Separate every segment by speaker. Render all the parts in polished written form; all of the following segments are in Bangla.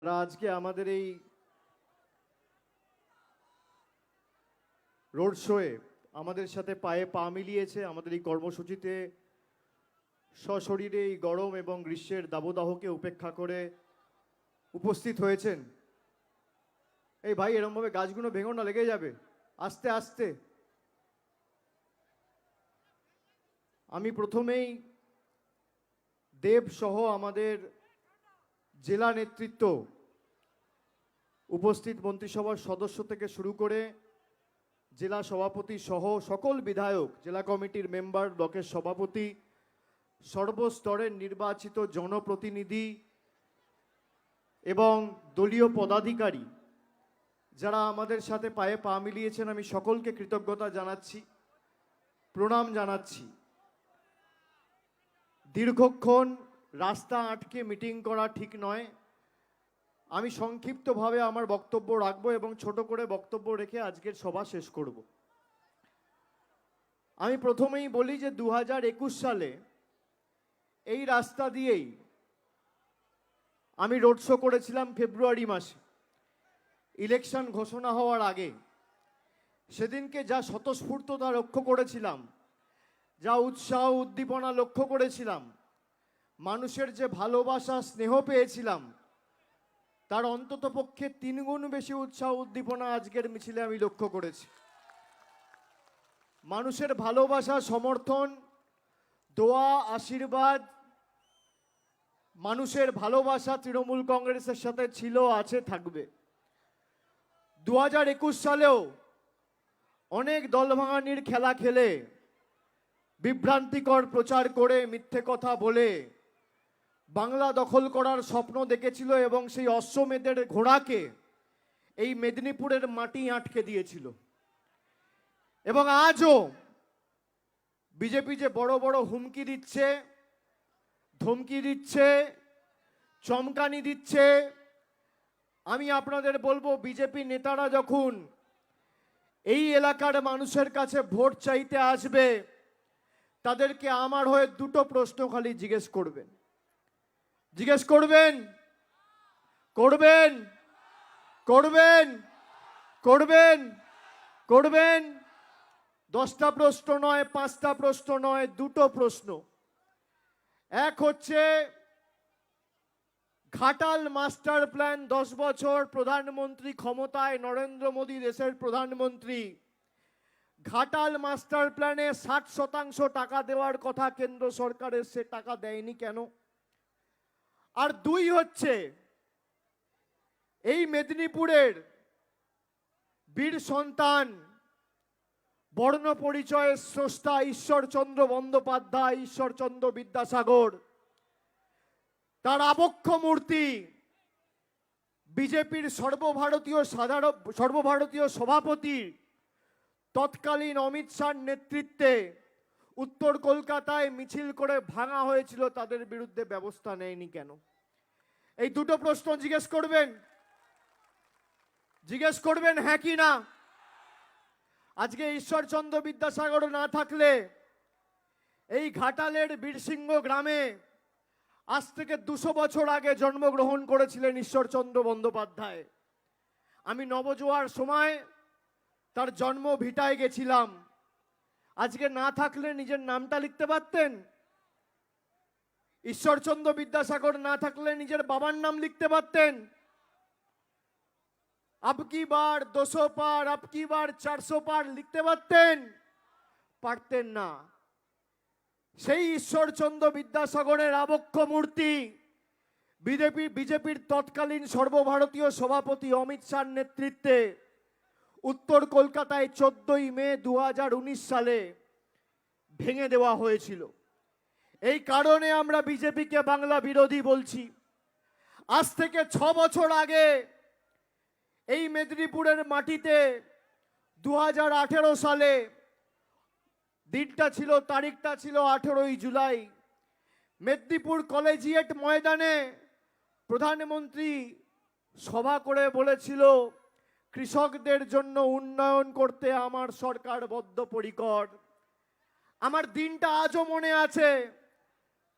Speaker 1: আজকে আমাদের এই রোড শোয়ে আমাদের সাথে পায়ে পা মিলিয়েছে, আমাদের এই কর্মসূচিতে সশরীরে এই গরম এবং গ্রীষ্মের দাবদাহকে উপেক্ষা করে উপস্থিত হয়েছেন। এই ভাই, এরমভাবে গাছগুলো ভেঙো না, লেগে যাবে, আস্তে আস্তে। আমি প্রথমেই দেব সহ আমাদের জেলা নেতৃত্ব, উপস্থিত মন্ত্রিসভার সদস্য থেকে শুরু করে জেলা সভাপতি সহ সকল বিধায়ক, জেলা কমিটির মেম্বার, ব্লকের সভাপতি, সর্বস্তরের নির্বাচিত জনপ্রতিনিধি এবং দলীয় পদাধিকারী যারা আমাদের সাথে পায়ে পা মিলিয়েছেন, আমি সকলকে কৃতজ্ঞতা জানাচ্ছি, প্রণাম জানাচ্ছি। দীর্ঘক্ষণ রাস্তা আটকে মিটিং করা ঠিক নয়। আমি সংক্ষিপ্তভাবে আমার বক্তব্য রাখবো এবং ছোট করে বক্তব্য রেখে আজকের সভা শেষ করব। আমি প্রথমেই বলি যে 2021 সালে এই রাস্তা দিয়েই আমি রোড শো করেছিলাম ফেব্রুয়ারি মাসে, ইলেকশন ঘোষণা হওয়ার আগে। সেদিনকে যা স্বতঃস্ফূর্ততা লক্ষ্য করেছিলাম, যা উৎসাহ উদ্দীপনা লক্ষ্য করেছিলাম, মানুষের যে ভালোবাসা স্নেহ পেয়েছিলাম, তার অন্ততপক্ষে 3 গুণ বেশি উৎসাহ উদ্দীপনা আজকের মিছিলে আমি লক্ষ্য করেছি। মানুষের ভালোবাসা, সমর্থন, দোয়া, আশীর্বাদ, মানুষের ভালোবাসা তৃণমূল কংগ্রেসের সাথে ছিল, আছে, থাকবে। 2021 সালেও অনেক দলভাঙানির খেলা খেলে, বিভ্রান্তিকর প্রচার করে, মিথ্যে কথা বলে বাংলা দখল করার স্বপ্ন দেখেছিল এবং সেই অশ্বমেধের ঘোড়াকে এই মেদিনীপুরের মাটি আটকে দিয়েছিল। এবং আজও বিজেপি যে বড় বড় হুমকি দিচ্ছে, ধমকি দিচ্ছে, চমকানি দিচ্ছে, আমি আপনাদের বলবো, বিজেপি নেতারা যখন এই এলাকার মানুষের কাছে ভোট চাইতে আসবে, তাদেরকে আমার হয়ে 2টো প্রশ্ন খালি জিজ্ঞেস করবেন। জিজ্ঞেস করবেন? করবেন? করবেন? করবেন? করবেন? 10টা প্রশ্ন নয়, 5টা প্রশ্ন নয়, 2টো প্রশ্ন। এক হচ্ছে, ঘাটাল মাস্টার প্ল্যান, 10 বছর প্রধানমন্ত্রী ক্ষমতায়, নরেন্দ্র মোদী দেশের প্রধানমন্ত্রী, ঘাটাল মাস্টার প্ল্যানে 60% টাকা দেওয়ার কথা কেন্দ্র সরকারের, সে টাকা দেয়নি কেন? আর 2 হচ্ছে, এই মেদিনীপুরের বীর সন্তান, বর্ণ পরিচয়ের স্রষ্টা ঈশ্বরচন্দ্র বন্দ্যোপাধ্যায়, ঈশ্বরচন্দ্র বিদ্যাসাগর, তার আবক্ষ মূর্তি বিজেপির সর্বভারতীয় সভাপতি তৎকালীন অমিত শাহর নেতৃত্বে উত্তর কলকাতায় মিছিল করে ভাঙা হয়েছিল, তাদের বিরুদ্ধে ব্যবস্থা নেয়নি কেন? এই 2টো প্রশ্ন জিজ্ঞেস করবেন? জিজ্ঞেস করবেন, হ্যাঁ কি না? আজকে ঈশ্বরচন্দ্র বিদ্যাসাগর না থাকলে এই ঘাটালের বীরসিংহ গ্রামে আজ থেকে 200 বছর আগে জন্মগ্রহণ করেছিলেন ঈশ্বরচন্দ্র বন্দ্যোপাধ্যায়। আমি নবজোয়ার সময় তার জন্ম ভিটায় গেছিলাম। আজকে না থাকলে নিজের নামটা লিখতে পারতেন? ঈশ্বরচন্দ্র বিদ্যাসাগর না থাকলে নিজের বাবার নাম লিখতে পারতেন? আবকি বার 200 পার, আবকি বার 400 পার লিখতে পারতেন? পারতেন না। সেই ঈশ্বরচন্দ্র বিদ্যাসাগরের আবক্ষ মূর্তি বিজেপির তৎকালীন সর্বভারতীয় সভাপতি অমিত শাহর নেতৃত্বে উত্তর কলকাতায় 14ই মে 2019 সালে ভেঙে দেওয়া হয়েছিল। এই কারণে আমরা বিজেপিকে বাংলা বিরোধী বলছি। আজ থেকে 6 বছর আগে এই মেদিনীপুরের মাটিতে 2018 সালে, দিনটা ছিল, তারিখটা ছিল 18ই জুলাই, মেদিনীপুর কলেজিয়েট ময়দানে প্রধানমন্ত্রী সভা করে বলেছিল, কৃষকদের জন্য উন্নয়ন করতে আমার সরকার বদ্ধপরিকর। আমার দিনটা আজও মনে আছে,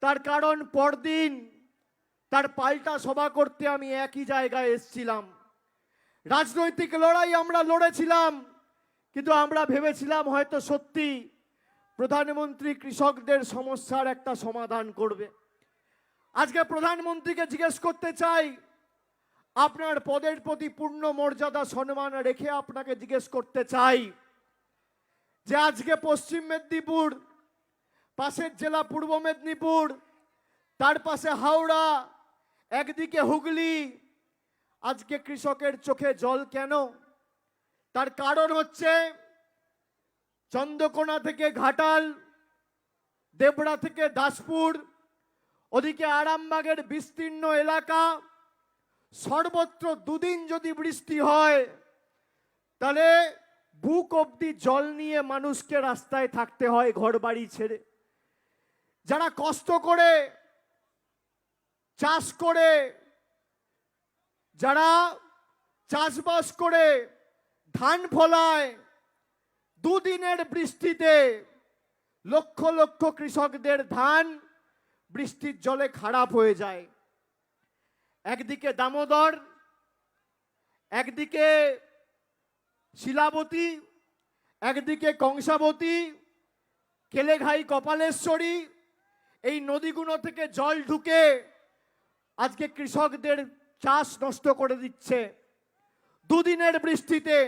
Speaker 1: তার কারণ পরদিন তার পাল্টা সভা করতে আমি একই জায়গায় এসেছিলাম। রাজনৈতিক লড়াই আমরা লড়েছিলাম, কিন্তু আমরা ভেবেছিলাম হয়তো সত্যি প্রধানমন্ত্রী কৃষকদের সমস্যার একটা সমাধান করবে। আজকে প্রধানমন্ত্রীকে জিজ্ঞেস করতে চাই, আপনার পদের প্রতি পূর্ণ মর্যাদা সম্মান রেখে আপনাকে জিজ্ঞেস করতে চাই যে আজকে পশ্চিম মেদিনীপুর, পাশের জেলা পূর্ব মেদিনীপুর, তার পাশে হাওড়া, একদিকে হুগলি, আজকে কৃষকের চোখে জল কেন? তার কারণ হচ্ছে চন্দ্রকোনা থেকে ঘাটাল, দেবড়া থেকে দাসপুর, ওদিকে আরামবাগের বিস্তীর্ণ এলাকা, সর্বত্র দুদিন যদি বৃষ্টি হয় তাহলে বুক অব্দি জল নিয়ে মানুষকে রাস্তায় থাকতে হয় ঘরবাড়ি ছেড়ে। যারা কষ্ট করে চাষ করে, যারা চাষবাস করে ধান ফলায়, দুদিনের বৃষ্টিতে লক্ষ লক্ষ কৃষকদের ধান বৃষ্টির জলে খারাপ হয়ে যায়। একদিকে দামোদর, একদিকে শিলাবতী, একদিকে কংসাবতী, কেলেঘাই, কপালেশ্বরী, এই নদীগুলো থেকে জল ঢুকে আজকে কৃষকদের চাষ নষ্ট করে দিচ্ছে দুদিনের বৃষ্টিতে।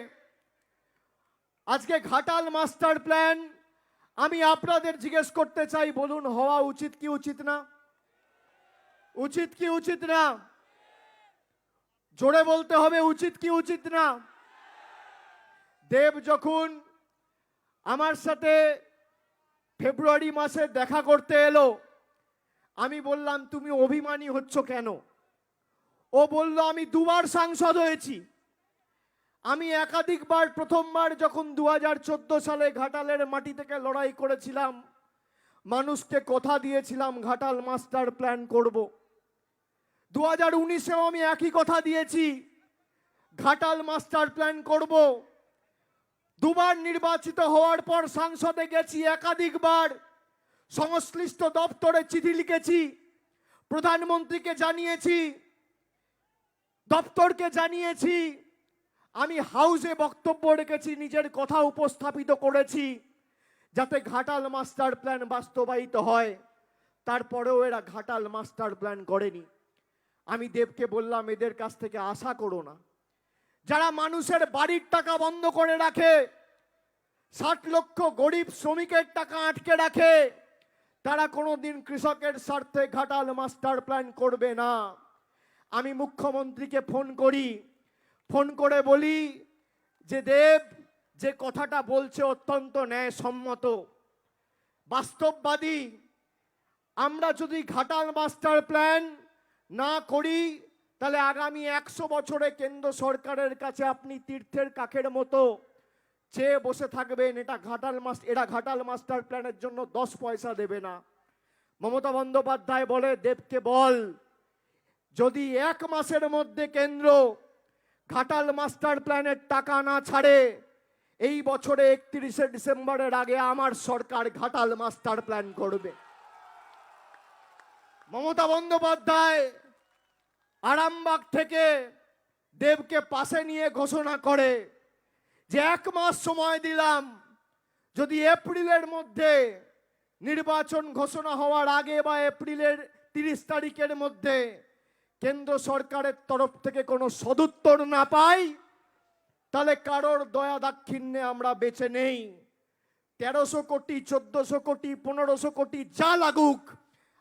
Speaker 1: আজকে ঘাটাল মাস্টার প্ল্যান আমি আপনাদের জিজ্ঞেস করতে চাই, বলুন হওয়া উচিত কি উচিত না? উচিত কি উচিত না? জোরে বলতে হবে, উচিত কি উচিত না? দেব যখন আমার সাথে ফেব্রুয়ারি মাসে দেখা করতে এলো, আমি বললাম তুমি অভিমানী হচ্ছ কেন? ও বলল আমি দুবার সাংসদ হয়েছি। আমি একাধিকবার, প্রথমবার যখন 2014 সালে ঘাটালের মাটি থেকে লড়াই করেছিলাম, মানুষকে কথা দিয়েছিলাম ঘাটাল মাস্টার প্ল্যান করব। 2019-এও আমি একই কথা দিয়েছি, ঘাটাল মাস্টার প্ল্যান করব। দুবার নির্বাচিত হওয়ার পর সংসদে গেছি, একাধিকবার সংশ্লিষ্ট দপ্তরে চিঠি লিখেছি, প্রধানমন্ত্রীকে জানিয়েছি, দপ্তরকে জানিয়েছি, আমি হাউসে বক্তব্য রেখেছি, নিজের কথা উপস্থাপিত করেছি যাতে ঘাটাল মাস্টার প্ল্যান বাস্তবায়িত হয়। তারপরেও এরা ঘাটাল মাস্টার প্ল্যান করেনি। আমি দেবকে বললাম এদের কাছ থেকে আশা করো না। যারা মানুষের বাড়ির টাকা বন্ধ করে রাখে, 60 লক্ষ গরিব শ্রমিকের টাকা আটকে রাখে, তারা কোনোদিন কৃষকের স্বার্থে ঘাটাল মাস্টার প্ল্যান করবে না। আমি মুখ্যমন্ত্রীকে ফোন করি, ফোন করে বলি যে দেব যে কথাটা বলছে অত্যন্ত ন্যায়সম্মত, বাস্তববাদী। আমরা যদি ঘাটাল মাস্টার প্ল্যান না করি তাহলে আগামী 100 বছরে কেন্দ্র সরকারের কাছে আপনি তীর্থের কাকের মতো চেয়ে বসে থাকবেন। এরা ঘাটাল মাস্টার প্ল্যানের জন্য 10 পয়সা দেবে না। মমতা বন্দ্যোপাধ্যায় বলে দেবকে বল, যদি 1 মাসের মধ্যে কেন্দ্র ঘাটাল মাস্টার প্ল্যানের টাকা না ছাড়ে, এই বছরে 31শে ডিসেম্বরের আগে আমার সরকার ঘাটাল মাস্টার প্ল্যান করবে। মমতা বন্দ্যোপাধ্যায় আরামবাগ থেকে দেবকে পাশে নিয়ে ঘোষণা করে যে 1 মাস সময় দিলাম, যদি এপ্রিলের মধ্যে নির্বাচন ঘোষণা হওয়ার আগে বা এপ্রিলের 30 তারিখের মধ্যে কেন্দ্র সরকারের তরফ থেকে কোনো সদুত্তর না পাই, তাহলে কারোর দয়া দাক্ষিণ্যে আমরা বেঁচে নেই। 1300 কোটি, 1400 কোটি, 1500 কোটি যা লাগুক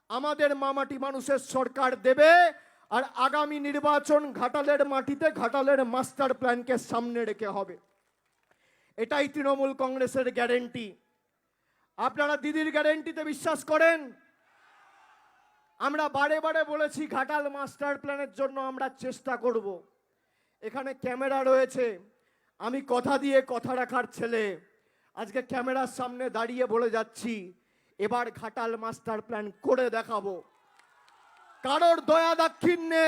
Speaker 1: আমাদের মামাটি মানুষের সরকার দেবে। আর আগামী নির্বাচন ঘাটালের মাটিতে ঘাটালের মাস্টার প্ল্যানকে সামনে রেখে হবে। এটাই তৃণমূল কংগ্রেসের গ্যারেন্টি। আপনারা দিদির গ্যারেন্টিতে বিশ্বাস করেন? আমরা বারে বারে বলেছি ঘাটাল মাস্টার প্ল্যানের জন্য আমরা চেষ্টা করব। এখানে ক্যামেরা রয়েছে, আমি কথা দিয়ে কথা রাখার ছেলে। আজকে ক্যামেরার সামনে দাঁড়িয়ে বলে যাচ্ছি এবার ঘাটাল মাস্টার প্ল্যান করে দেখাবো। কারোর দয়া দাক্ষিণ্যে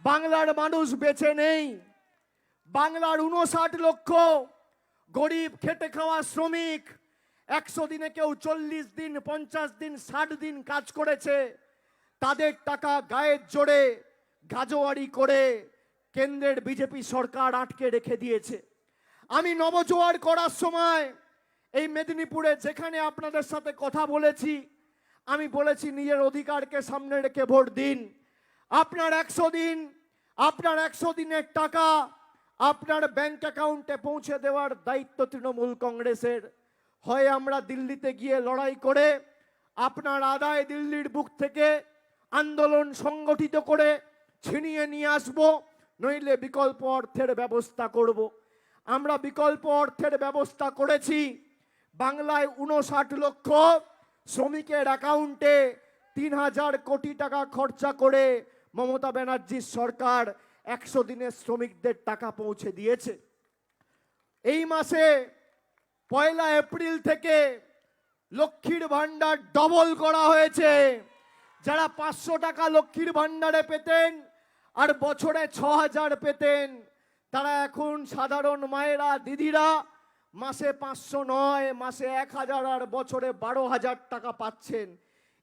Speaker 1: বাংলার মানুষ বেঁচে নেই। বাংলার 59 লক্ষ গরিব খেটে খাওয়া শ্রমিক 100 দিনে কেউ 40 দিন, 50 দিন, 60 দিন কাজ করেছে। তাদের টাকা গায়ের জোরে গাজোয়ারি করে কেন্দ্রের বিজেপি সরকার আটকে রেখে দিয়েছে। আমি নবজোয়ার করার সময় এই মেদিনীপুরে যেখানে আপনাদের সাথে কথা বলেছি, আমি বলেছি নিজের অধিকারকে সামনে রেখে ভোট দিন। আপনার 100 দিনের টাকা আপনার ব্যাংক অ্যাকাউন্টে পৌঁছে দেওয়ার দায়িত্ব তৃণমূল কংগ্রেসের। হয় আমরা দিল্লিতে গিয়ে লড়াই করে আপনার আদায় দিল্লির বুক থেকে আন্দোলন সংগঠিত করে ছিনিয়ে নিয়ে আসবো, নইলে বিকল্প অর্থের ব্যবস্থা করব। আমরা বিকল্প অর্থের ব্যবস্থা করেছি। বাংলায় 59 লক্ষ শ্রমিকের অ্যাকাউন্টে 3000 কোটি টাকা খরচা করে মমতা ব্যানার্জির সরকার 100 দিনের শ্রমিকদের টাকা পৌঁছে দিয়েছে। এই মাসে 1 এপ্রিল থেকে লক্ষ্মীর ভান্ডার ডবল করা হয়েছে। যারা 500 টাকা লক্ষ্মীর ভান্ডারে পেতেন আর বছরে 6000 পেতেন, তারা এখন সাধারণ মায়েরা দিদিরা মাসে 500 নয়, মাসে 1000 আর বছরে 12,000 টাকা পাচ্ছেন।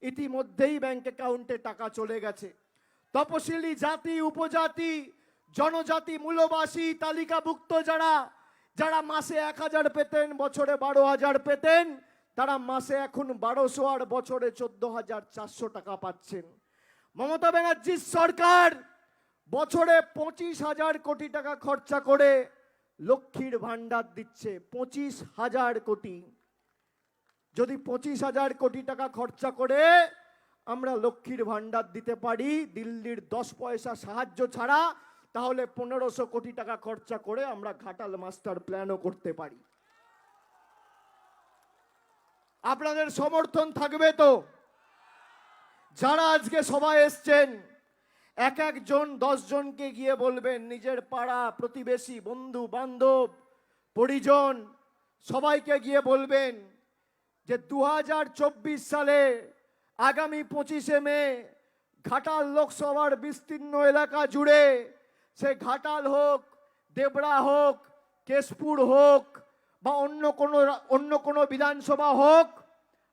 Speaker 1: ইতিমধ্যেই ব্যাংক অ্যাকাউন্টে টাকা চলে গেছে। তপশিলি জাতি, উপজাতি, জনজাতি, মূলবাসী, তালিকাভুক্ত যারা মাসে 1000 পেতেন, বছরে 12,000 পেতেন, তারা মাসে এখন 1200 আর বছরে 14,400 টাকা পাচ্ছেন। মমতা ব্যানার্জির সরকার বছরে 25,000 কোটি টাকা খরচা করে লক্ষ্মীর ভান্ডার দিচ্ছে। 25,000 কোটি। যদি 25,000 কোটি টাকা খরচা করে আমরা লক্ষ্মীর ভান্ডার দিতে পারি দিল্লির 10 পয়সা সাহায্য ছাড়া, তাহলে 1500 কোটি টাকা খরচা করে আমরা ঘাটাল মাস্টার প্ল্যানও করতে পারি। আপনাদের সমর্থন থাকবে তো? যারা আজকে সবাই এসছেন, এক একজন 10 জনকে গিয়ে বলবেন, নিজের পাড়া প্রতিবেশী, বন্ধু বান্ধব, পরিজন সবাইকে গিয়ে বলবেন যে 2024 সালে আগামী 25শে মে ঘাটাল লোকসভার বিস্তীর্ণ এলাকা জুড়ে, সে ঘাটাল হোক, দেবড়া হোক, কেশপুর হোক বা অন্য কোনো বিধানসভা হোক,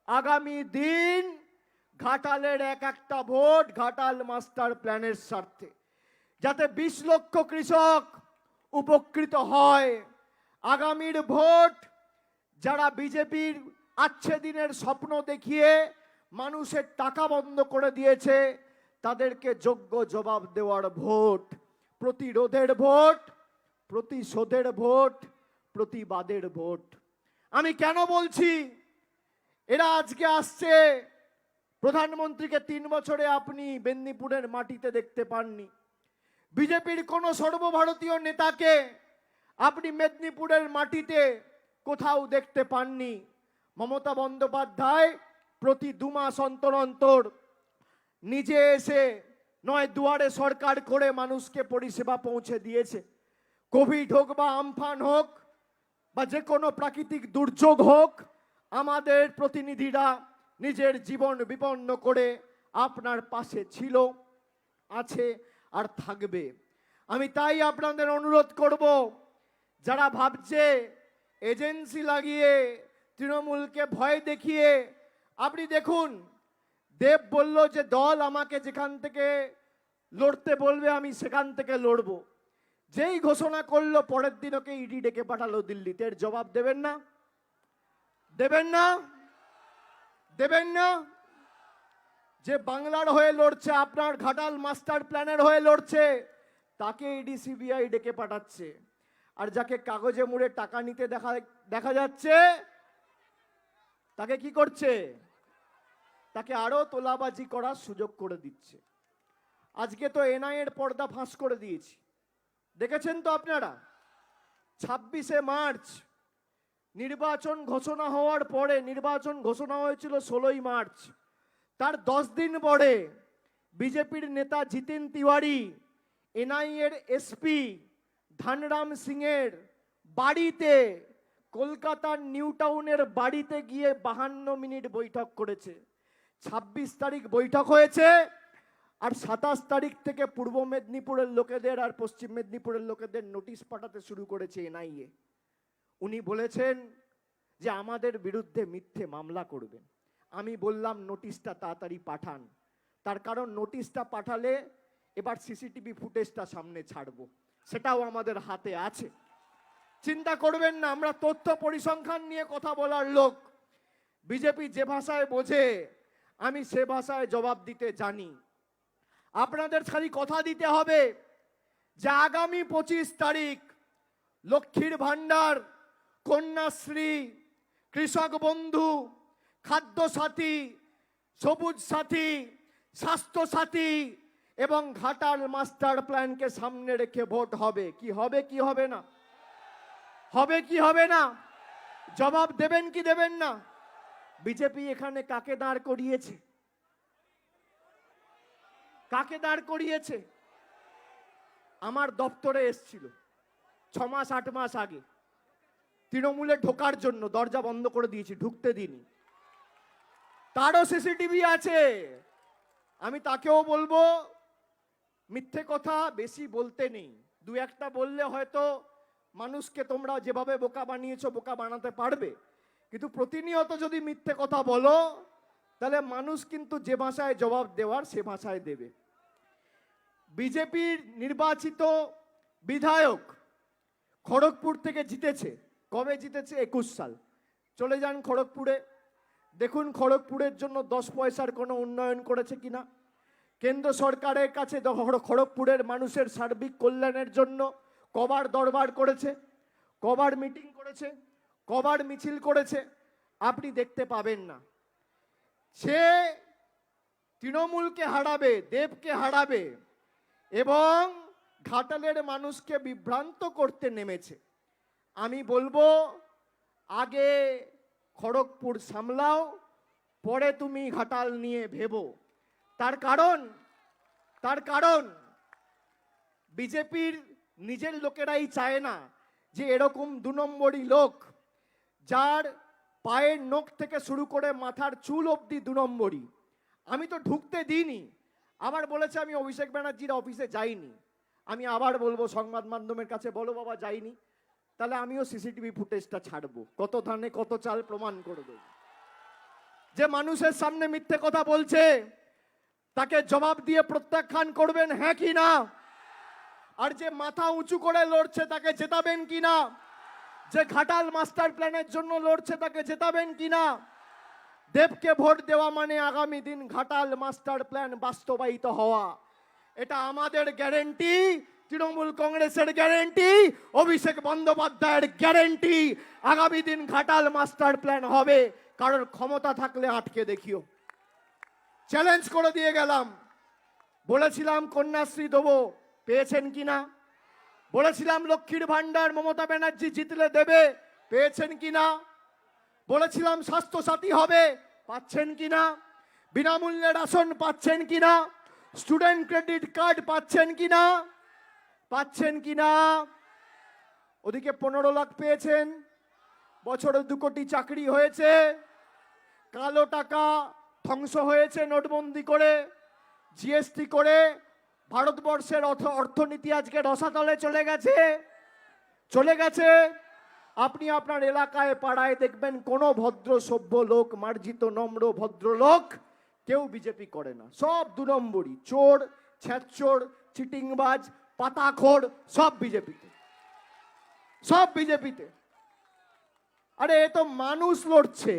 Speaker 1: আগামী দিন ঘাটালের একটা ভোট ঘাটাল মাস্টার প্ল্যানের স্বার্থে, যাতে 20 লক্ষ কৃষক উপকৃত হয়। আগামীর ভোট যারা বিজেপির আচ্ছে দিনের স্বপ্ন দেখিয়ে মানুষের টাকা বন্ধ করে দিয়েছে, তাদেরকে যোগ্য জবাব দেওয়ার ভোট, প্রতিরোধের ভোট, প্রতিশোধের ভোট, প্রতিবাদের ভোট। আমি কেন বলছি? এরা আজকে আসছে, প্রধানমন্ত্রীকে 3 বছরে আপনি মেদিনীপুরের মাটিতে দেখতে পাননি। বিজেপির কোন সর্বভারতীয় নেতাকে আপনি মেদিনীপুরের মাটিতে কোথাও দেখতে পাননি। মমতা বন্দ্যোপাধ্যায় প্রতি 2 মাস অন্তর অন্তর নিজে এসে নয় দুয়ারে সরকার করে মানুষকে পরিষেবা পৌঁছে দিয়েছে। কোভিড হোক বা আমফান হোক বা যে কোনো প্রাকৃতিক দুর্যোগ হোক, আমাদের প্রতিনিধিরা নিজের জীবন বিপন্ন করে আপনার পাশে ছিল, আছে আর থাকবে। আমি তাই আপনাদের অনুরোধ করব, যারা ভাবছে এজেন্সি লাগিয়ে তৃণমূলকে ভয় দেখিয়ে, আপনি দেখুন, দেব বলল যে দল আমাকে যেখান থেকে লড়তে বলবে আমি সেখান থেকে লড়ব। যেই ঘোষণা করলো পরের দিন ওকে ইডি ডেকে পাঠালো দিল্লিতে। এর জবাব দেবেন না? দেবেন না? দেবেন না? যে বাংলার হয়ে লড়ছে, আপনার ঘাটাল মাস্টার প্ল্যানের হয়ে লড়ছে, তাকে ইডি সিবিআই ডেকে পাঠাচ্ছে। আর যাকে কাগজে মুড়ে টাকা নিতে দেখা যাচ্ছে, তাকে কি করছে? তাকে আরো তোলাবাজি করার সুযোগ করে দিচ্ছে। আজকে তো এনআইএর পর্দা ফাঁস করে দিয়েছি, দেখেছেন তো আপনারা। 26শে মার্চ নির্বাচন ঘোষণা হওয়ার পরে, নির্বাচন ঘোষণা হয়েছিল 16ই মার্চ, তার 10 দিন পরে বিজেপির নেতা জিতেন তিওয়ারি এনআইএর এসপি ধনরাম সিং এর বাড়িতে, কলকাতার নিউ টাউনের বাড়িতে গিয়ে 52 মিনিট বৈঠক করেছে। 26 তারিখ বৈঠক হয়েছে, আর 27 তারিখ থেকে পূর্ব মেদিনীপুরের লোকেদের আর পশ্চিম মেদিনীপুরের লোকেদের নোটিশ পাঠাতে শুরু করেছে এনআইএ। উনি বলেছেন যে আমাদের বিরুদ্ধে মিথ্যে মামলা করবেন। আমি বললাম নোটিশটা তাড়াতাড়ি পাঠান। তার কারণ নোটিশটা পাঠালে এবার সিসিটিভি ফুটেজটা সামনে ছাড়বো, সেটাও আমাদের হাতে আছে। চিন্তা করবেন না, আমরা তথ্য পরিসংখ্যান নিয়ে কথা বলার লোক। বিজেপি যে ভাষায় বোঝে আমি সে ভাষায় জবাব দিতে জানি। আপনাদের খালি কথা দিতে হবে যে আগামী 25 তারিখ লক্ষ্মীর ভান্ডার, কন্যাশ্রী, কৃষক বন্ধু, খাদ্য সাথী, সবুজ সাথী, স্বাস্থ্য সাথী এবং ঘাটাল মাস্টার প্ল্যানকে সামনে রেখে ভোট হবে। কি হবে কি হবে না? হবে কি হবে না? জবাব দেবেন কি দেবেন না? বিজেপি এখানে কাকে দাঁড় করিয়েছে? কাকে দাঁড় করিয়েছে? আমার দপ্তরে এসছিল 6 মাস 8 মাস আগে, তৃণমূলে ঢোকার জন্য দরজা বন্ধ করে দিয়েছি, ঢুকতে দিইনি। তারও সিসিটিভি আছে। আমি তাকেও বলবো মিথ্যে কথা বেশি বলতে নেই, দু একটা বললে হয়তো মানুষকে তোমরা যেভাবে বোকা বানিয়েছো বোকা বানাতে পারবে, কিন্তু প্রতিনিয়ত যদি মিথ্যে কথা বলো তাহলে মানুষ কিন্তু যে ভাষায় জবাব দেওয়ার সে ভাষায় দেবে। বিজেপির নির্বাচিত বিধায়ক খড়গপুর থেকে জিতেছে। কবে জিতেছে? 21 সাল। চলে যান খড়গপুরে, দেখুন খড়গপুরের জন্য 10 পয়সার কোনো উন্নয়ন করেছে কিনা। কেন্দ্র সরকারের কাছে খড়গপুরের মানুষের সার্বিক কল্যাণের জন্য কবার দরবার করেছে, কবার মিটিং করেছে, কবার মিছিল করেছে, আপনি দেখতে পাবেন না। সে তৃণমূলকে হারাবে, দেবকে হারাবে এবং ঘাটালের মানুষকে বিভ্রান্ত করতে নেমেছে। আমি বলবো আগে খড়গপুর সামলাও, পরে তুমি ঘাটাল নিয়ে ভেবো। তার কারণ বিজেপির নিজের লোকেরাই চায় না যে এরকম 2 নম্বরই লোক, যার পায়ের নখ থেকে শুরু করে মাথার চুল অবধি 2 নম্বরই। আমি তো ঢুকতে দিইনি, আবার বলেছে আমি অভিষেক ব্যানার্জির অফিসে যাইনি। আমি আবার বলবো সংবাদ মাধ্যমের কাছে, বলো বাবা যাইনি, তাহলে আমিও সিসিটিভি ফুটেজটা ছাড়বো, কত ধানে কত চাল প্রমাণ করে দেব। যে মানুষের সামনে মিথ্যে কথা বলছে তাকে জবাব দিয়ে প্রত্যাখ্যান করবেন, হ্যাঁ কি না? আর যে মাথা উঁচু করে লড়ছে তাকে জেতাবেন কিনা? যে ঘাটাল মাস্টার প্ল্যানের জন্য লড়ছে তাকে জেতাবেন কিনা? দেবকে ভোট দেওয়া মানে আগামী দিন ঘাটাল মাস্টার প্ল্যান বাস্তবায়িত হওয়া, এটা আমাদের গ্যারেন্টি, তৃণমূল কংগ্রেসের গ্যারেন্টি, অভিষেক বন্দ্যোপাধ্যায়ের গ্যারেন্টি। আগামী দিন ঘাটাল মাস্টার প্ল্যান হবে। কারোর ক্ষমতা থাকলে আটকে দেখিও। চ্যালেঞ্জ করে দিয়ে গেলাম। বলেছিলাম কন্যাশ্রী দেবো, পেয়েছেন কিনা? বলেছিলাম লক্ষ্মীর ভান্ডার মমতা ব্যানার্জি জিতলে দেবে, পেয়েছেন কিনা? বলেছিলাম স্বাস্থ্য সাথী হবে, পাচ্ছেন কিনা? বিনামূল্যে রাশন পাচ্ছেন কিনা? স্টুডেন্ট ক্রেডিট কার্ড পাচ্ছেন কিনা? পাচ্ছেন কিনা? ওদিকে 15 লাখ পেয়েছেন, বছরে 2 কোটি চাকরি হয়েছে, কালো টাকা ধ্বংস হয়েছে নোটবন্দি করে, জিএসটি করে। ভারতবর্ষের অর্থনীতি আজকে রসাতলে চলে গেছে। আপনি আপনার এলাকায় পাড়ায় দেখবেন কোনো ভদ্র সভ্য লোক, মার্জিত নম্র ভদ্রলোক কেউ বিজেপি করে না, সব 2 নম্বরই, চোর, ছ্যাঁচোর, চিটিংবাজ, পাতাখোর, সব বিজেপিতে। আরে এ তো মানুষ লড়ছে,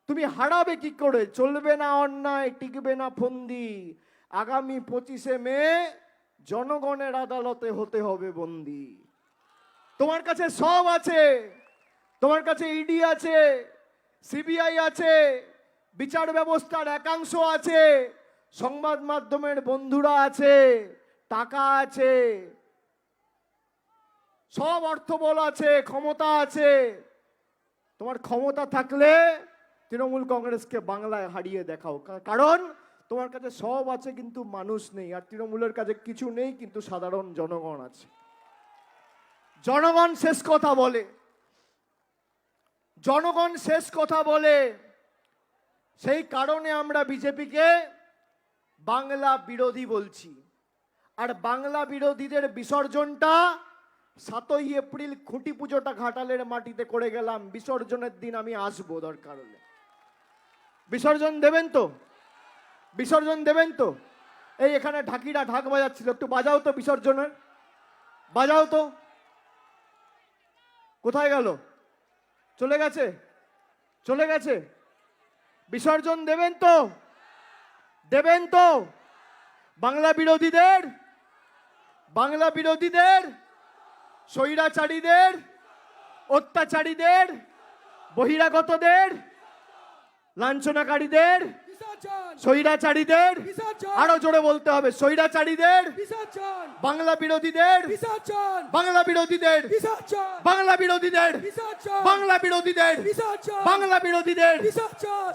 Speaker 1: তুমি হারাবে কি করে? চলবে না অন্যায়, টিকবে না ফন্দি। আগামী 25শে মে জনগণের আদালতে হতে হবে বন্দি। তোমার কাছে সব আছে, তোমার কাছে ইডি আছে, সিবিআই আছে, বিচার ব্যবস্থার একাংশ আছে, সংবাদ মাধ্যমের বন্ধুরা আছে, টাকা আছে, সব অর্থবল আছে, ক্ষমতা আছে। তোমার ক্ষমতা থাকলে তৃণমূল কংগ্রেসকে বাংলায় হারিয়ে দেখাও। কারণ তোমার কাছে সব আছে কিন্তু মানুষ নেই, আর তৃণমূলের কাছে কিছু নেই কিন্তু সাধারণ জনগণ আছে। জনগণ শেষ কথা বলে, জনগণ শেষ কথা বলে। সেই কারণে আমরা বিজেপিকে বাংলা বিরোধী বলছি। আর বাংলা বিরোধীদের বিসর্জনটা 7ই এপ্রিল খুঁটি পুজোটা ঘাটালের মাটিতে করে গেলাম। বিসর্জনের দিন আমি আসবো, দরকার হলে। বিসর্জন দেবেন তো? বিসর্জন দেবেন তো? এই এখানে ঢাকিরা ঢাক বাজাচ্ছিল, একটু বাজাও তো বিসর্জনের, বাজাও তো। কোথায় গেল? চলে গেছে, চলে গেছে। বিসর্জন দেবেন তো? দেবেন তো? বাংলা বিরোধীদের, বাংলা বিরোধীদের, স্বৈরাচারীদের, অত্যাচারীদের, বহিরাগতদের, লাঞ্ছনাকারীদের, স্বৈরাচারীদের, আরো জোরে বলতে হবে, স্বৈরাচারীদের, বাংলা বিরোধীদের, বাংলা বিরোধীদের, বাংলা বিরোধীদের, বাংলা বিরোধীদের, বাংলা বিরোধীদের,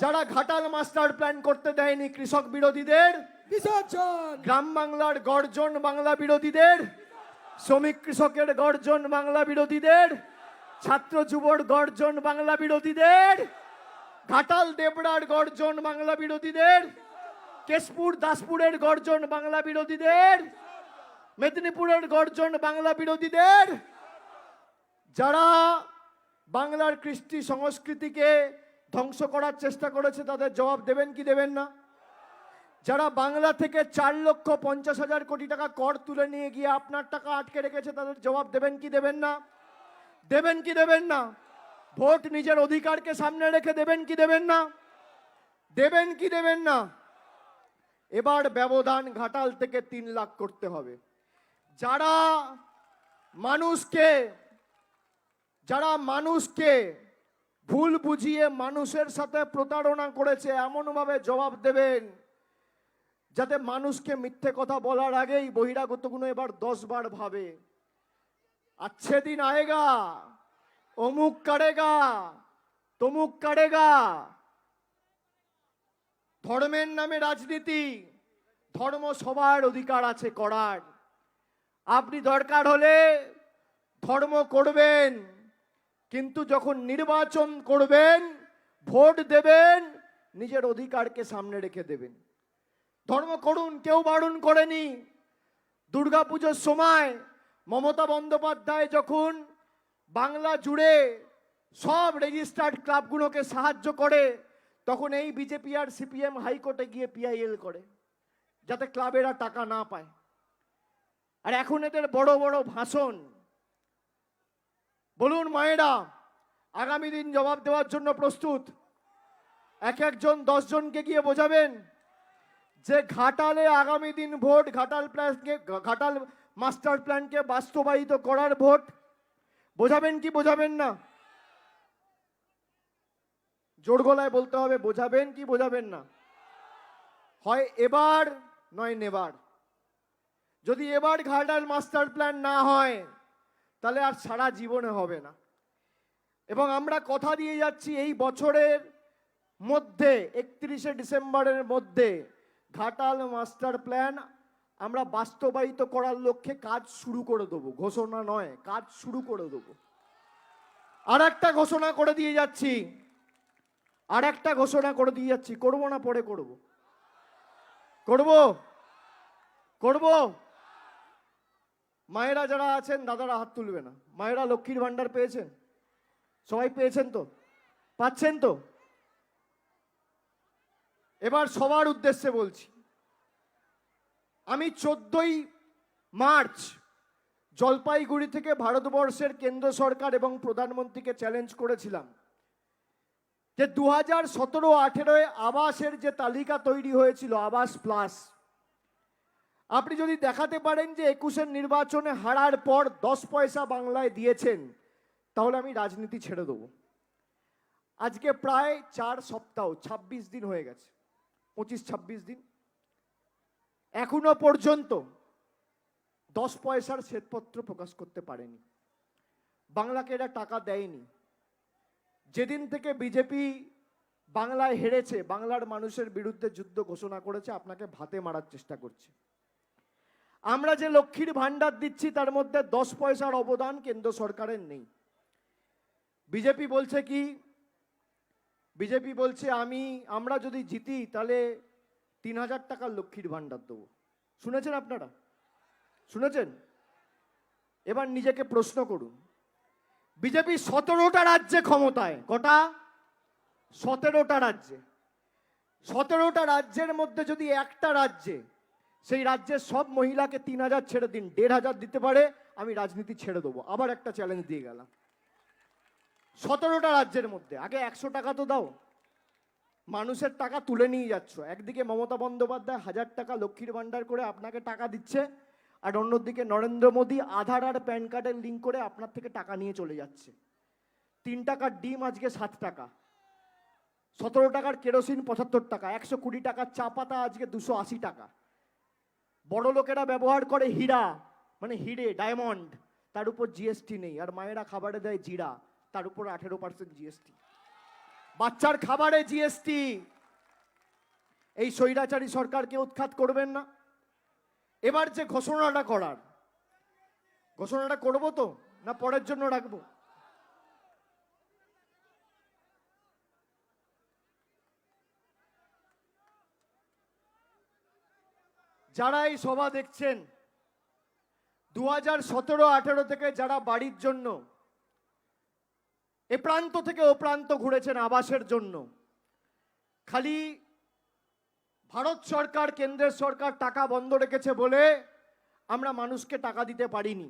Speaker 1: যারা ঘাটাল মাস্টার প্ল্যান করতে দেয়নি কৃষক বিরোধীদের, গ্রাম বাংলার গর্জন বাংলা বিরোধীদের, শ্রমিক কৃষকের গর্জন বাংলা বিরোধীদের, ছাত্র যুবর গর্জন বাংলা বিরোধীদের, ঘাটাল দেবড়ার গর্জন বাংলা বিরোধীদের, কেশপুর দাসপুরের গর্জন বাংলা বিরোধীদের, মেদিনীপুরের গর্জন বাংলা বিরোধীদের, যারা বাংলার কৃষ্টি সংস্কৃতিকে ধ্বংস করার চেষ্টা করেছে তাদের জবাব দেবেন কি দেবেন না? যারা বাংলা থেকে 4,50,000 কোটি টাকা কর তুলে নিয়ে গিয়ে আপনার টাকা আটকে রেখেছে তাদের জবাব দেবেন কি দেবেন না? দেবেন কি দেবেন না? ভোট নিজের অধিকারকে সামনে রেখে দেবেন কি দেবেন না? দেবেন কি দেবেন না? এবার ব্যবধান ঘাটাল থেকে 3 লাখ করতে হবে। যারা মানুষকে ভুল বুঝিয়ে মানুষের সাথে প্রতারণা করেছে এমনভাবে জবাব দেবেন যাতে মানুষকে মিথ্যে কথা বলার আগেই বহিরাগতগুলো এবার 10 বার ভাবে। अच्छे दिन आएगा, অমুক কারেগা, তমুক কারেগা। ধর্মের নামে রাজনীতি, ধর্ম সবার অধিকার আছে করার। আপনি দরকার হলে ধর্ম করবেন, কিন্তু যখন নির্বাচন করবেন, ভোট দেবেন, নিজের অধিকারকে সামনে রেখে দেবেন। ধর্ম করুন, কেউ বারণ করেনি। দুর্গাপুজোর সময় মমতা বন্দ্যোপাধ্যায় যখন বাংলা জুড়ে সব রেজিস্টার্ড ক্লাবগুলোকে সাহায্য করে, তখন এই বিজেপি আর সিপিএম হাইকোর্টে গিয়ে পিআইএল করে যাতে ক্লাবেরা টাকা না পায়। আর এখন এদের বড় বড় ভাষণ। বলুন মায়েরা, আগামী দিন জবাব দেওয়ার জন্য প্রস্তুত? এক একজন 10 জনকে গিয়ে বোঝাবেন যে ঘাটালে আগামী দিন ভোট ঘাটাল মাস্টার প্ল্যানকে বাস্তবায়িত করার ভোট। বোঝাবেন কি বোঝাবেন না? জোর গলায় বলতে হবে, বোঝাবেন কি বোঝাবেন না? হয় এবার নয় নেবার। যদি এবার ঘাটাল মাস্টার প্ল্যান না হয় তাহলে আর সারা জীবনে হবে না। এবং আমরা কথা দিয়ে যাচ্ছি এই বছরের মধ্যে 31শে ডিসেম্বরের মধ্যে ঘাটাল মাস্টার প্ল্যান আমরা বাস্তবায়িত করার লক্ষ্যে কাজ শুরু করে দেবো। ঘোষণা নয়, কাজ শুরু করে দেবো। আর একটা ঘোষণা করে দিয়ে যাচ্ছি, আর একটা ঘোষণা করে দিয়ে যাচ্ছি, করবো না পরে করব? করবো, করব। মায়েরা যারা আছেন দাদারা হাত তুলবে না। মায়েরা লক্ষ্মীর ভান্ডার পেয়েছেন? সবাই পেয়েছেন তো? পাচ্ছেন তো? এবার সবার উদ্দেশ্যে বলছি, আমি 14ই মার্চ জলপাইগুড়ি থেকে ভারতবর্ষের কেন্দ্র সরকার এবং প্রধানমন্ত্রীকে চ্যালেঞ্জ করেছিলাম যে 2017-18 আবাসের যে তালিকা তৈরি হয়েছিল, আবাস প্লাস, আপনি যদি দেখাতে পারেন যে 21-এর নির্বাচনে হারার পর 10 পয়সা বাংলায় দিয়েছেন, তাহলে আমি রাজনীতি ছেড়ে দেবো। আজকে প্রায় 4 সপ্তাহ, 26 দিন হয়ে গেছে, 25-26 দিন, এখনো পর্যন্ত 10 পয়সার শ্বেতপত্র প্রকাশ করতে পারেনি। বাংলাকে এরা টাকা দেয়নি। যেদিন থেকে বিজেপি বাংলায় হেরেছে, বাংলার মানুষের বিরুদ্ধে যুদ্ধ ঘোষণা করেছে, আপনাকে ভাতে মারার চেষ্টা করছে। আমরা যে লক্ষ্মীর ভান্ডার দিচ্ছি তার মধ্যে 10 পয়সার অবদান কেন্দ্র সরকারের নেই। বিজেপি বলছে কি? বিজেপি বলছে আমরা যদি জিতি তাহলে 3000 টাকার লক্ষ্মীর ভান্ডার দেবো। শুনেছেন আপনারা? শুনেছেন? এবার নিজেকে প্রশ্ন করুন, বিজেপি 17টা রাজ্যে ক্ষমতায়, কটা? 17টা রাজ্যে। 17টা রাজ্যের মধ্যে যদি একটা রাজ্যে সেই রাজ্যের সব মহিলাকে 3,000 ছেড়ে দিন, 1,500 দিতে পারে, আমি রাজনীতি ছেড়ে দেবো। আবার একটা চ্যালেঞ্জ দিয়ে গেলাম। 17টা রাজ্যের মধ্যে আগে 100 টাকা তো দাও। মানুষের টাকা তুলে নিয়ে যাচ্ছ। একদিকে মমতা বন্দ্যোপাধ্যায় 1,000 টাকা লক্ষ্মীর ভান্ডার করে আপনাকে টাকা দিচ্ছে, আর অন্যদিকে নরেন্দ্র মোদী আধার আর প্যান কার্ডের লিঙ্ক করে আপনার থেকে টাকা নিয়ে চলে যাচ্ছে। 3 টাকার ডিম আজকে 7 টাকা, 17 টাকার কেরোসিন 75 টাকা, 120 টাকার চা পাতা আজকে 280 টাকা। বড় লোকেরা ব্যবহার করে হীরা, মানে হিরে, ডায়মন্ড, তার উপর জিএসটি নেই। আর মায়েরা খাবারে দেয় জিরা, তার উপর 18% জিএসটি। বাচ্চার খাবারে জিএসটি। এই স্বৈরাচারী সরকারকে উৎখাত করবেন না? এবার যে ঘোষণাটা করার, ঘোষণাটা করবো তো না পরের জন্য রাখবো? যারা এই সভা দেখছেন, 2017-18 থেকে যারা বাড়ির জন্য এ প্রান্ত থেকে ও প্রান্ত ঘুরেছেন আবাসের জন্য, খালি ভারত সরকার, কেন্দ্রের সরকার টাকা বন্ধ রেখেছে বলে আমরা মানুষকে টাকা দিতে পারিনি।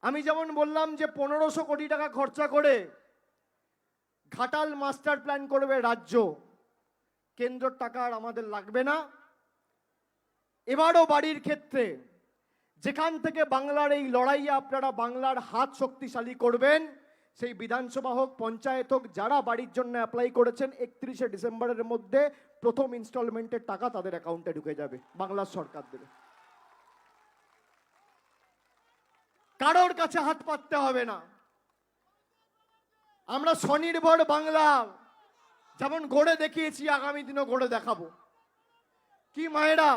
Speaker 1: আমি যেমন বললাম যে 1500 কোটি টাকা খরচা করে ঘাটাল মাস্টার প্ল্যান করবে রাজ্য, কেন্দ্রের টাকা আর আমাদের লাগবে না। এবারও বাড়ির ক্ষেত্রে যেখান থেকে বাংলার এই লড়াইয়ে আপনারা বাংলার হাত শক্তিশালী করবেন, সেই বিধানসভা হোক, পঞ্চায়েত হোক, যারা বাড়ির জন্য অ্যাপ্লাই করেছেন 31শে ডিসেম্বরের মধ্যে প্রথম ইনস্টলমেন্টের টাকা তাদের অ্যাকাউন্টে ঢুকে যাবে, বাংলার সরকার দেবে। কারোর কাছে হাত পাততে হবে না। আমরা স্বনির্ভর বাংলা যেমন গড়ে দেখিয়েছি, আগামী দিনও গড়ে দেখাবো। কি মায়েরা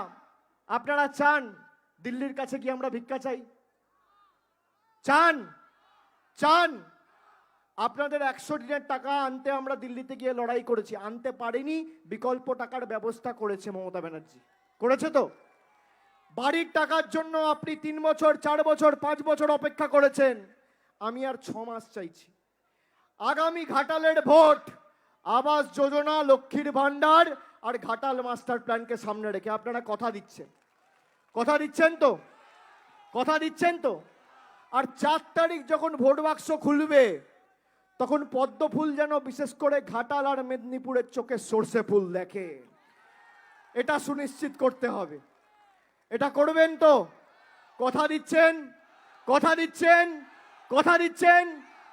Speaker 1: আপনারা চান দিল্লির কাছে কি আমরা ভিক্ষা চাই? চান? চান? আপনাদের 100 দিনের টাকা আনতে আমরা দিল্লিতে গিয়ে লড়াই করেছি, আনতে পারিনি, বিকল্প টাকার ব্যবস্থা করেছে মমতা ব্যানার্জি। করেছে তো? বাড়ির টাকার জন্য আপনি 3 বছর, 4 বছর, 5 বছর অপেক্ষা করেছেন, আমি আর 6 মাস চাইছি। আগামী ঘাটালের ভোট আবাস যোজনা, লক্ষ্মীর ভান্ডার আর ঘাটাল মাস্টার প্ল্যানকে সামনে রেখে আপনারা কথা দিচ্ছেন। কথা দিচ্ছেন তো? কথা দিচ্ছেন তো? আর 4 তারিখ যখন ভোট বাক্স খুলবে, তখন পদ্ম ফুল যেন বিশেষ করে ঘাটাল আর মেদিনীপুরের চোখে সর্ষে ফুল দেখে, এটা সুনিশ্চিত করতে হবে। এটা করবেন তো? কথা দিচ্ছেন? কথা দিচ্ছেন? কথা দিচ্ছেন?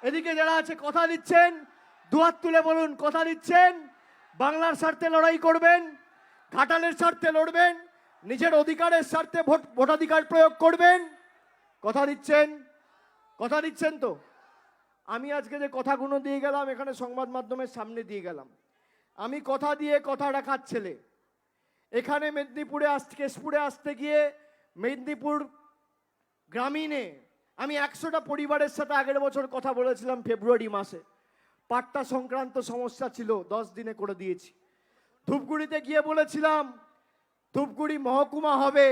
Speaker 1: এদিকে যারা আছে কথা দিচ্ছেন? দুহাত তুলে বলুন কথা দিচ্ছেন। বাংলার স্বার্থে লড়াই করবেন, ঘাটালের স্বার্থে লড়বেন, নিজের অধিকারের স্বার্থে ভোটাধিকার প্রয়োগ করবেন। কথা দিচ্ছেন? কথা দিচ্ছেন তো? আমি আজকে যে কথাগুলো দিয়ে গেলাম, এখানে সংবাদ মাধ্যমের সামনে দিয়ে গেলাম। আমি কথা দিয়ে কথা রাখার ছেলে। এখানে মেদিনীপুরে কেশপুরে আসতে গিয়ে মেদিনীপুর গ্রামীণে আমি 100টা পরিবারের সাথে আগের বছর কথা বলেছিলাম ফেব্রুয়ারি মাসে। পাট্টা সংক্রান্ত সমস্যা ছিল, 10 দিনে করে দিয়েছি। ধূপগুড়িতে গিয়ে বলেছিলাম ধূপগুড়ি মহকুমা হবে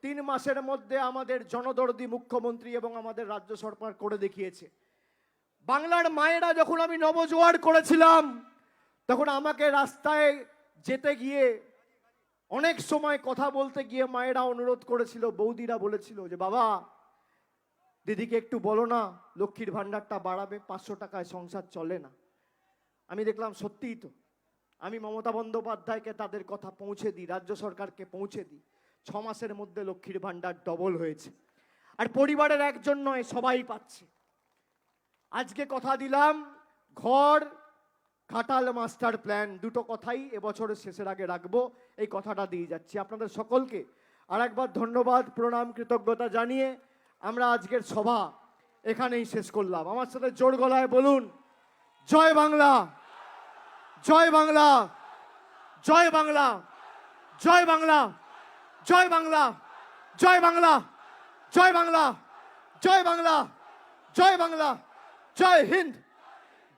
Speaker 1: 3 মাসের মধ্যে, আমাদের জনদরদি মুখ্যমন্ত্রী এবং আমাদের রাজ্য সরকার করে দেখিয়েছে। বাংলার মায়েরা যখন আমি নবজোয়ার করেছিলাম, তখন আমাকে রাস্তায় যেতে গিয়ে, অনেক সময় কথা বলতে গিয়ে মায়েরা অনুরোধ করেছিল, বৌদিরা বলেছিল যে বাবা দিদিকে একটু বলো না লক্ষ্মীর ভান্ডারটা বাড়াবে, 500 টাকায় সংসার চলে না। আমি দেখলাম সত্যিই তো। আমি মমতা বন্দ্যোপাধ্যায়কে তাদের কথা পৌঁছে দিই, রাজ্য সরকারকে পৌঁছে দিই। 6 মাসের মধ্যে লক্ষ্মীর ভান্ডার ডবল হয়েছে, আর পরিবারের একজন নয়, সবাই পাচ্ছে। আজকে কথা দিলাম ঘর, ঘাটাল মাস্টার প্ল্যান, দুটো কথাই এবছরের শেষের আগে রাখবো, এই কথাটা দিয়ে যাচ্ছি। আপনাদের সকলকে আরেকবার ধন্যবাদ, প্রণাম, কৃতজ্ঞতা জানিয়ে আমরা আজকের সভা এখানেই শেষ করলাম। আমার সাথে জোর গলায় বলুন জয় বাংলা, জয় বাংলা, জয় বাংলা, জয় বাংলা, জয় বাংলা, জয় বাংলা, জয় বাংলা, জয় বাংলা, জয় বাংলা, জয় হিন্দ,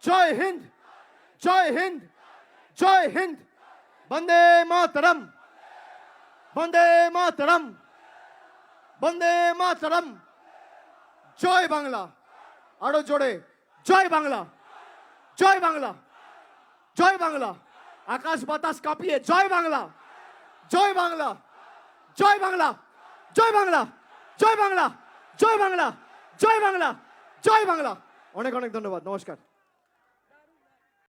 Speaker 1: জয় হিন্দ, জয় হিন্দ, জয় হিন্দ। বন্দে মাতরম, বন্দে মাতরম, বন্দে মাতরম। জয় বাংলা, আরো জোরে জয় বাংলা, জয় বাংলা, জয় বাংলা। আকাশ বাতাস কাঁপিয়ে জয় বাংলা, জয় বাংলা, জয় বাংলা, জয় বাংলা, জয় বাংলা, জয় বাংলা, জয় বাংলা, জয় বাংলা। অনেক অনেক ধন্যবাদ, নমস্কার।